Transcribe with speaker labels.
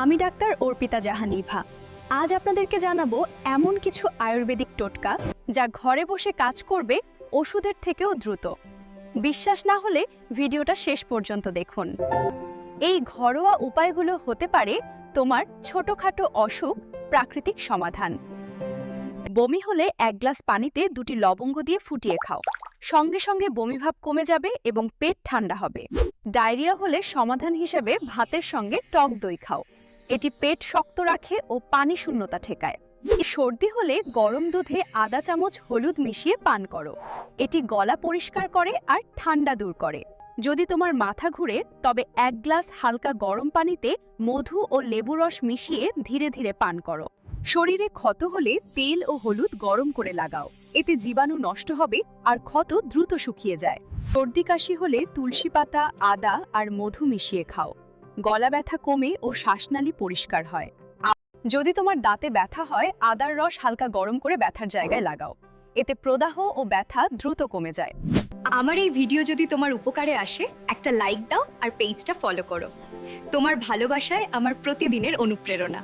Speaker 1: আমি ডাক্তার অর্পিতা জাহানিভা। আজ আপনাদেরকে জানাবো এমন কিছু আয়ুর্বেদিক টোটকা যা ঘরে বসে কাজ করবে ওষুধের থেকেও দ্রুত। বিশ্বাস না হলে ভিডিওটা শেষ পর্যন্ত দেখুন। এই ঘরোয়া উপায়গুলো হতে পারে তোমার ছোটখাটো অসুখ প্রাকৃতিক সমাধান। বমি হলে 1 গ্লাস পানিতে 2টি লবঙ্গ দিয়ে ফুটিয়ে খাও, সঙ্গে সঙ্গে বমিভাব কমে যাবে এবং পেট ঠান্ডা হবে। ডায়রিয়া হলে সমাধান হিসেবে ভাতের সঙ্গে টক দই খাও, এটি পেট শক্ত রাখে ও পানি শূন্যতা ঠেকায়। সর্দি হলে গরম দুধে আধা চামচ হলুদ মিশিয়ে পান করো, এটি গলা পরিষ্কার করে আর ঠান্ডা দূর করে। যদি তোমার মাথা ঘুরে তবে 1 গ্লাস হালকা গরম পানিতে মধু ও লেবু রস মিশিয়ে ধীরে ধীরে পান করো। শরীরে ক্ষত হলে তেল ও হলুদ গরম করে লাগাও, এতে জীবাণু নষ্ট হবে আর ক্ষত দ্রুত শুকিয়ে যায়। সর্দি কাশি হলে তুলসী পাতা, আদা আর মধু মিশিয়ে খাও, গলা ব্যথা কমে ও শ্বাসনালী পরিষ্কার হয়। যদি তোমার দাঁতে ব্যথা হয়, আদার রস হালকা গরম করে ব্যথার জায়গায় লাগাও, এতে প্রদাহ ও ব্যথা দ্রুত কমে যায়।
Speaker 2: আমার এই ভিডিও যদি তোমার উপকারে আসে, একটা লাইক দাও আর পেজটা ফলো করো। তোমার ভালোবাসায় আমার প্রতিদিনের অনুপ্রেরণা।